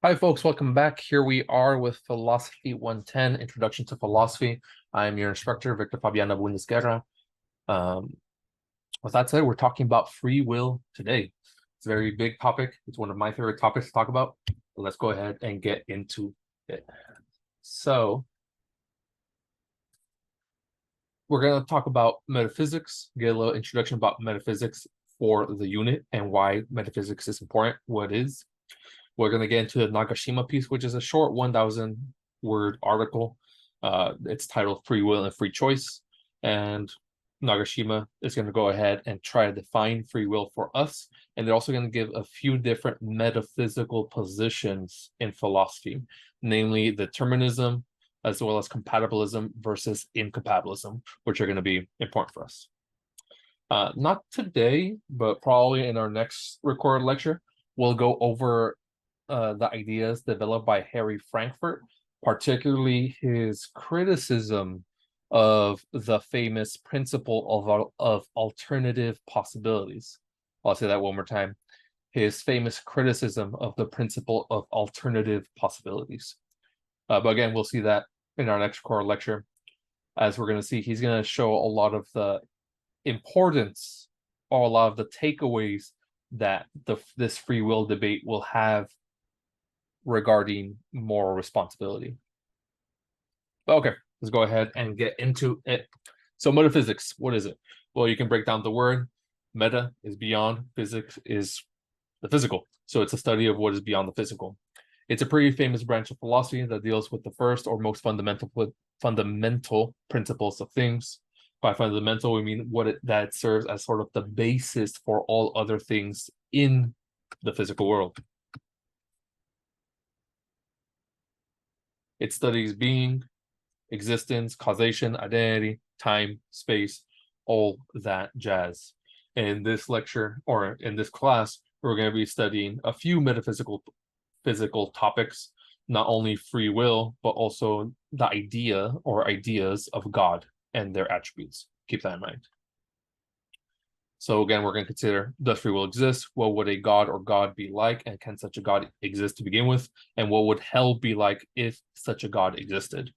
Hi, folks. Welcome back. Here we are with Philosophy 110, Introduction to Philosophy. I'm your instructor, Victor Fabiana Bundesguerra. Um, with that said, we're talking about free will today. It's a very big topic. It's one of my favorite topics to talk about. Let's go ahead and get into it. So, we're going to talk about metaphysics, get a little introduction about metaphysics for the unit and why metaphysics is important, what it is. We're going to get into the Nagashima piece, which is a short 1,000 word article. It's titled Free Will and Free Choice. And Nagashima is going to go ahead and try to define free will for us. And they're also going to give a few different metaphysical positions in philosophy, namely determinism, as well as compatibilism versus incompatibilism, which are going to be important for us. Not today, but probably in our next recorded lecture, we'll go over the ideas developed by Harry Frankfurt, particularly his criticism of the famous principle of alternative possibilities. I'll say that one more time. His famous criticism of the principle of alternative possibilities. But again, we'll see that in our next core lecture. As we're going to see, he's going to show a lot of the importance or a lot of the takeaways that this free will debate will have regarding moral responsibility. But okay, let's go ahead and get into it. So metaphysics, what is it? Well, you can break down the word. Meta is beyond, physics is the physical. So it's a study of what is beyond the physical. It's a pretty famous branch of philosophy that deals with the first or most fundamental principles of things. By fundamental, we mean that serves as sort of the basis for all other things in the physical world. It studies being, existence, causation, identity, time, space, all that jazz. In this lecture, or in this class, we're going to be studying a few physical topics, not only free will, but also the idea or ideas of God and their attributes. Keep that in mind. So again, we're going to consider, does free will exist? What would a God or God be like? And can such a God exist to begin with? And what would hell be like if such a God existed?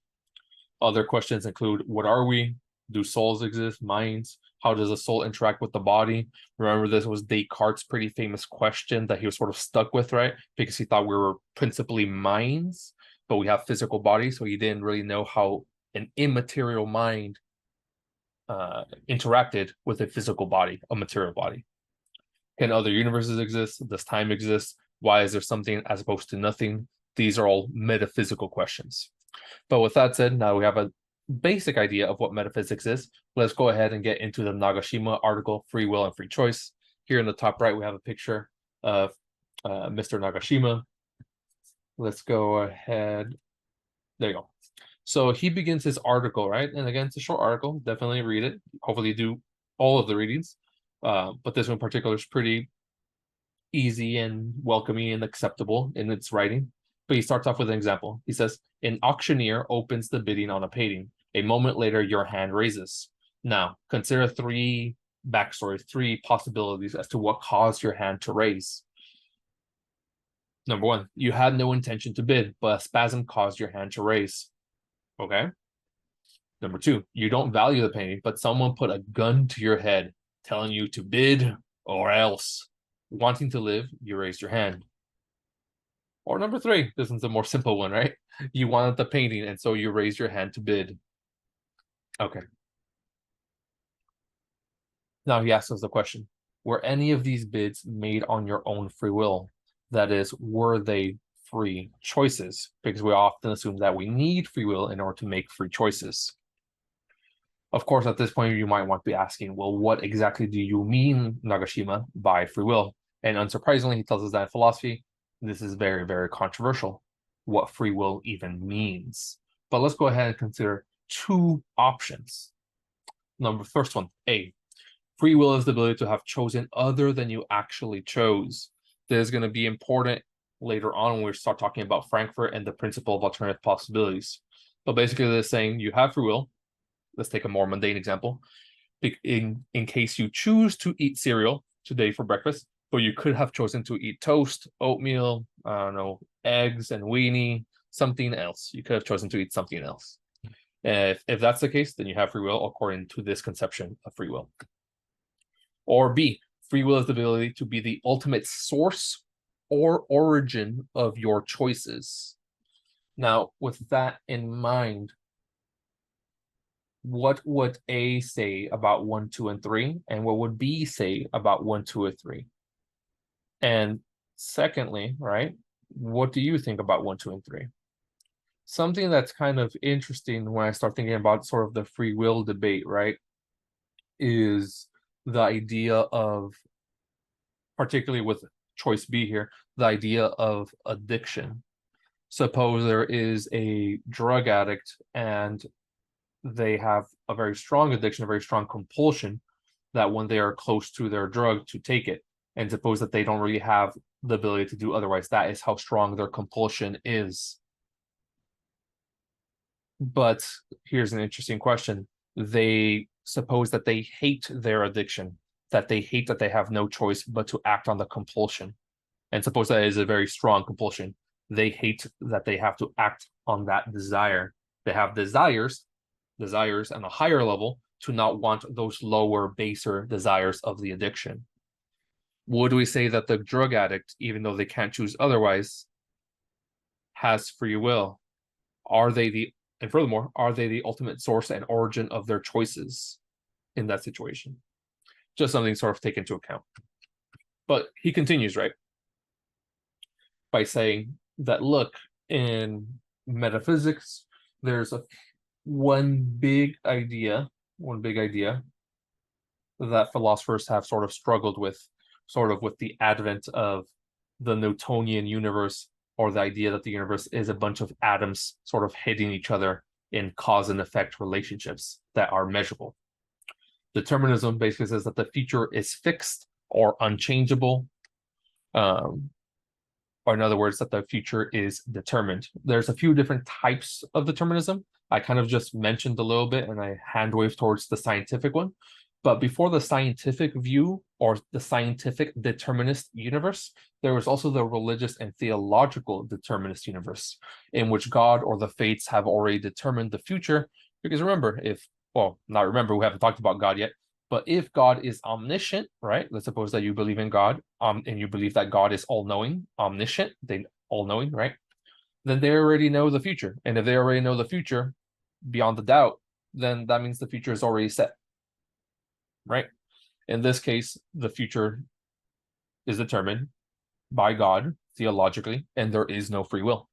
Other questions include, what are we? Do souls exist? Minds? How does the soul interact with the body? Remember, this was Descartes' pretty famous question that he was sort of stuck with, right? Because he thought we were principally minds, but we have physical bodies, so he didn't really know how an immaterial mind interacted with a physical body, a material body. Can other universes exist? Does time exist? Why is there something as opposed to nothing? These are all metaphysical questions. But with that said, now we have a basic idea of what metaphysics is. Let's go ahead and get into the Nagashima article, Free Will and Free Choice. Here in the top right, we have a picture of Mr. Nagashima. Let's go ahead. There you go. So he begins his article, right? And again, it's a short article. Definitely read it. Hopefully do all of the readings. But this one in particular is pretty easy and welcoming and acceptable in its writing. But he starts off with an example. He says, an auctioneer opens the bidding on a painting. A moment later, your hand raises. Now, consider three backstories, three possibilities as to what caused your hand to raise. Number one, you had no intention to bid, but a spasm caused your hand to raise. Okay. Number two, you don't value the painting, but someone put a gun to your head telling you to bid or else. Wanting to live, you raised your hand. Or number three, this one's a more simple one, right? You wanted the painting, and so you raised your hand to bid. Okay. Now he asks us the question, were any of these bids made on your own free will? That is, were they free choices? Because we often assume that we need free will in order to make free choices. Of course, at this point, you might want to be asking, well, what exactly do you mean, Nagashima, by free will? And unsurprisingly, he tells us that in philosophy, this is very, very controversial, what free will even means. But let's go ahead and consider two options. First one, A, free will is the ability to have chosen other than you actually chose. This is going to be important later on when we start talking about Frankfurt and the principle of alternative possibilities. But basically, they're saying you have free will. Let's take a more mundane example. In case you choose to eat cereal today for breakfast, So you could have chosen to eat toast, oatmeal, I don't know, eggs and weenie, something else. You could have chosen to eat something else. If that's the case, then you have free will according to this conception of free will. Or B, free will is the ability to be the ultimate source or origin of your choices. Now, with that in mind, what would A say about 1, 2, and 3? And what would B say about 1, 2, or 3? And secondly, right, what do you think about 1, 2, and 3? Something that's kind of interesting when I start thinking about sort of the free will debate, right, is the idea of, particularly with choice B here, the idea of addiction. Suppose there is a drug addict and they have a very strong addiction, a very strong compulsion that when they are close to their drug to take it, and suppose that they don't really have the ability to do otherwise. That is how strong their compulsion is. But here's an interesting question. They suppose that they hate their addiction, that they hate that they have no choice but to act on the compulsion. And suppose that is a very strong compulsion. They hate that they have to act on that desire. They have desires on a higher level to not want those lower, baser desires of the addiction. Would we say that the drug addict, even though they can't choose otherwise, has free will? And furthermore, are they the ultimate source and origin of their choices in that situation? Just something sort of take into account. But he continues, right, by saying that, look, in metaphysics, there's one big idea that philosophers have sort of struggled with, sort of with the advent of the Newtonian universe, or the idea that the universe is a bunch of atoms sort of hitting each other in cause and effect relationships that are measurable. Determinism basically says that the future is fixed or unchangeable, or in other words, that the future is determined. There's a few different types of determinism. I kind of just mentioned a little bit and I hand wave towards the scientific one. But before the scientific view or the scientific determinist universe, there was also the religious and theological determinist universe, in which God or the fates have already determined the future. Because remember, not remember, we haven't talked about God yet, but if God is omniscient, right? Let's suppose that you believe in God, and you believe that God is all-knowing, omniscient, all-knowing, right? Then they already know the future. And if they already know the future beyond the doubt, then that means the future is already set, right? In this case, the future is determined by God theologically, and there is no free will.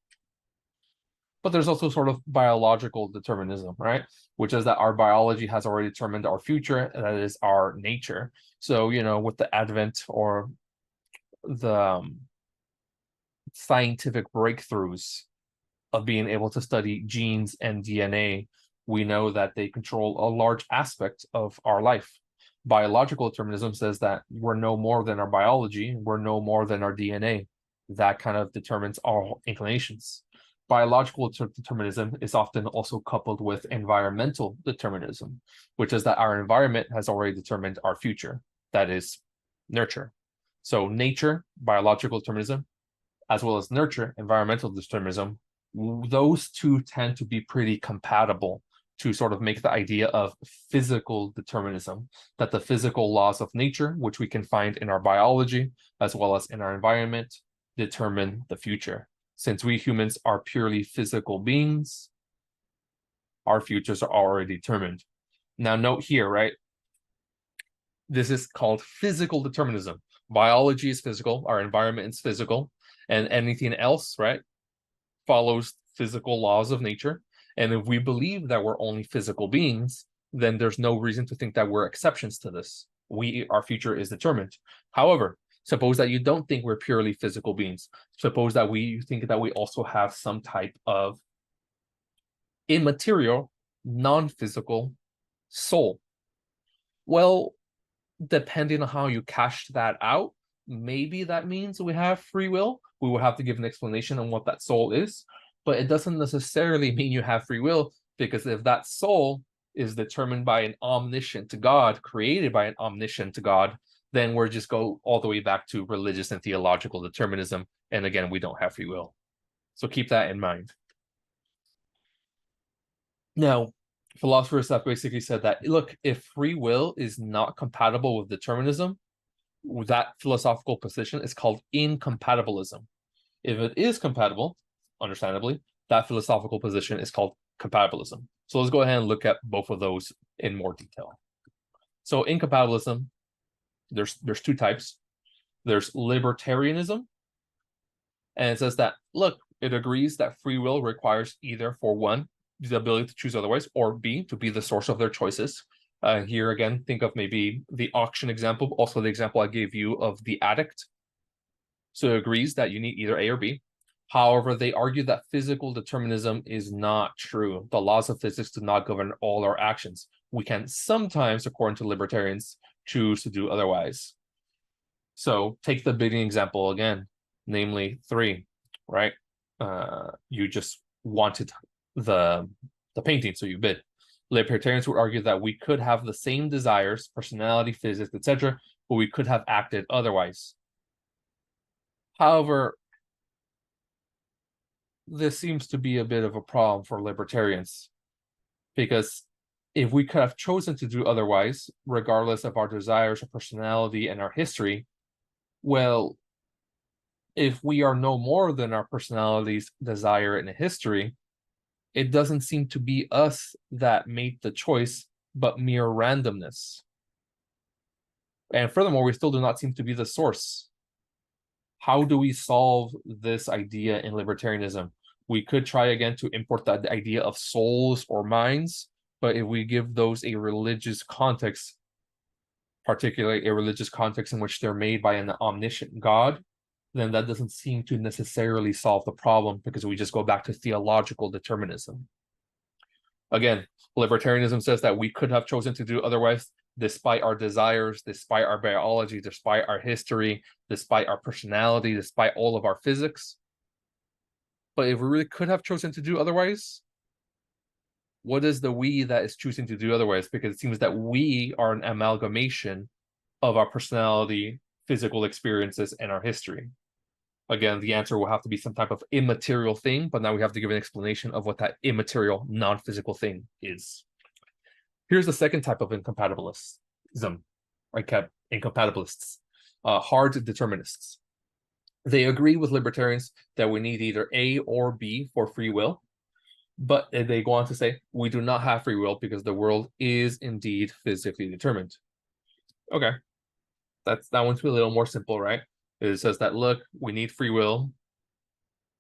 But there's also sort of biological determinism, right? Which is that our biology has already determined our future, and that is our nature. So, with the advent or the scientific breakthroughs of being able to study genes and DNA, we know that they control a large aspect of our life. Biological determinism says that we're no more than our biology, we're no more than our DNA. That kind of determines our inclinations. Biological determinism is often also coupled with environmental determinism, which is that our environment has already determined our future. That is nurture. So nature, biological determinism, as well as nurture, environmental determinism, those two tend to be pretty compatible to sort of make the idea of physical determinism, that the physical laws of nature, which we can find in our biology, as well as in our environment, determine the future. Since we humans are purely physical beings, our futures are already determined. Now, note here, right? This is called physical determinism. Biology is physical, our environment is physical, and anything else, right, follows physical laws of nature. And if we believe that we're only physical beings, then there's no reason to think that we're exceptions to this. Our future is determined. However, suppose that you don't think we're purely physical beings. Suppose that you think that we also have some type of immaterial, non-physical soul. Well, depending on how you cash that out, maybe that means we have free will. We will have to give an explanation on what that soul is, but it doesn't necessarily mean you have free will, because if that soul is determined by an omniscient God, created by an omniscient God, then we're just go all the way back to religious and theological determinism. And again, we don't have free will. So keep that in mind. Now, philosophers have basically said that, look, if free will is not compatible with determinism, that philosophical position is called incompatibilism. If it is compatible, understandably, that philosophical position is called compatibilism. So let's go ahead and look at both of those in more detail. So incompatibilism, there's two types. There's libertarianism, and it says that, look, it agrees that free will requires either, for one, the ability to choose otherwise, or B, to be the source of their choices. Here again, think of maybe the auction example, also the example I gave you of the addict. So it agrees that you need either A or B. However, they argue that physical determinism is not true. The laws of physics do not govern all our actions. We can sometimes, according to libertarians, choose to do otherwise. So take the bidding example again, namely 3, right? You just wanted the painting, so you bid. Libertarians would argue that we could have the same desires, personality, physics, etc., but we could have acted otherwise. However, this seems to be a bit of a problem for libertarians, because if we could have chosen to do otherwise, regardless of our desires, our personality, and our history, well, if we are no more than our personalities, desire, and history, it doesn't seem to be us that made the choice, but mere randomness. And furthermore, we still do not seem to be the source. How do we solve this idea in libertarianism? We could try again to import that idea of souls or minds, but if we give those a religious context, particularly a religious context in which they're made by an omniscient God, then that doesn't seem to necessarily solve the problem, because we just go back to theological determinism. Again, libertarianism says that we could have chosen to do otherwise, despite our desires, despite our biology, despite our history, despite our personality, despite all of our physics. But if we really could have chosen to do otherwise, what is the we that is choosing to do otherwise? Because it seems that we are an amalgamation of our personality, physical experiences, and our history. Again, the answer will have to be some type of immaterial thing, but now we have to give an explanation of what that immaterial, non-physical thing is. Here's the second type of incompatibilism, right? Incompatibilists, hard determinists. They agree with libertarians that we need either A or B for free will, but they go on to say, we do not have free will because the world is indeed physically determined. Okay, that one's a little more simple, right? It says that, look, we need free will,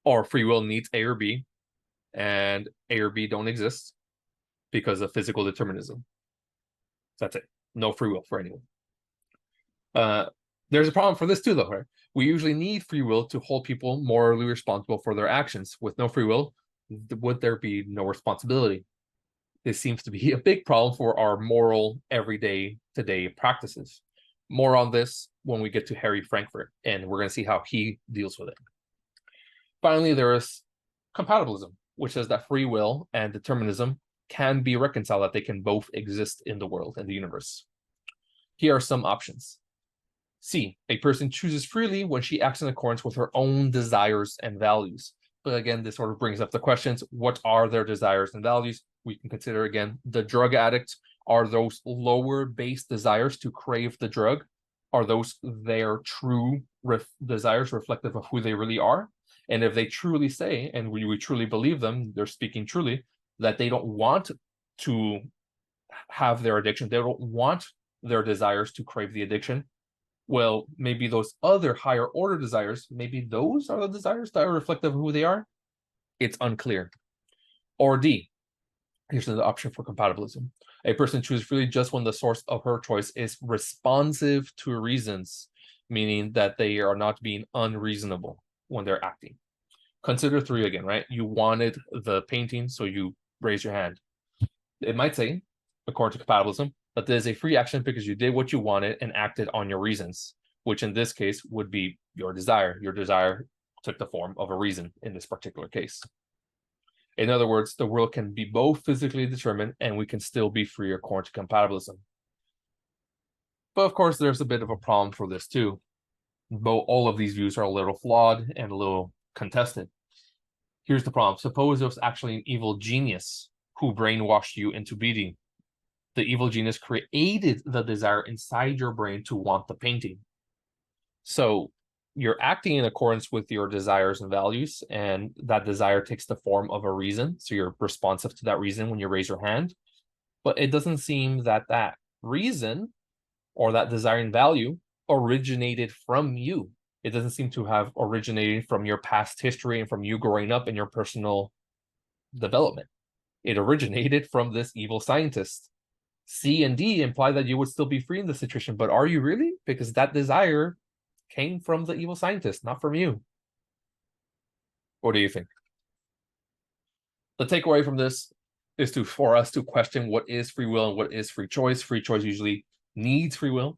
or free will needs A or B, and A or B don't exist because of physical determinism. That's it. No free will for anyone. There's a problem for this too, though, right? We usually need free will to hold people morally responsible for their actions. With no free will, would there be no responsibility? This seems to be a big problem for our moral, everyday, today practices. More on this when we get to Harry Frankfurt, and we're going to see how he deals with it. Finally, there is compatibilism, which says that free will and determinism can be reconciled, that they can both exist in the world and the universe. Here are some options. C, a person chooses freely when she acts in accordance with her own desires and values. But again, this sort of brings up the questions, what are their desires and values? We can consider, again, the drug addict. Are those lower base desires to crave the drug? Are those their true desires reflective of who they really are? And if they truly say, and we truly believe them, they're speaking truly, that they don't want to have their addiction, they don't want their desires to crave the addiction, well, maybe those other higher order desires, maybe those are the desires that are reflective of who they are. It's unclear. Or D, here's the option for compatibilism. A person chooses freely just when the source of her choice is responsive to reasons, meaning that they are not being unreasonable when they're acting. Consider 3 again, right? You wanted the painting, so you raise your hand. It might say, according to compatibilism, that there's a free action because you did what you wanted and acted on your reasons, which in this case would be your desire. Your desire took the form of a reason in this particular case. In other words, the world can be both physically determined and we can still be free according to compatibilism. But of course, there's a bit of a problem for this too. Though all of these views are a little flawed and a little contested. Here's the problem. Suppose it was actually an evil genius who brainwashed you into beating. The evil genius created the desire inside your brain to want the painting. So you're acting in accordance with your desires and values, and that desire takes the form of a reason. So you're responsive to that reason when you raise your hand. But it doesn't seem that that reason or that desire and value originated from you. It doesn't seem to have originated from your past history and from you growing up in your personal development. It originated from this evil scientist. C and D imply that you would still be free in the situation, but are you really? Because that desire came from the evil scientist, not from you. What do you think? The takeaway from this is for us to question what is free will and what is free choice. Free choice usually needs free will.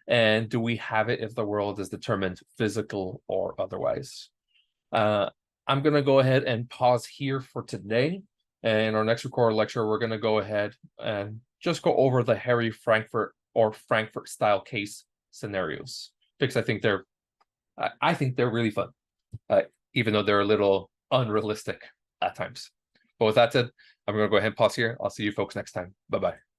And do we have it if the world is determined physical or otherwise? I'm going to go ahead and pause here for today. And our next recorded lecture, we're going to go ahead and just go over the Harry Frankfurt or Frankfurt style case scenarios, because I think they're really fun, even though they're a little unrealistic at times. But with that said, I'm going to go ahead and pause here. I'll see you folks next time. Bye-bye.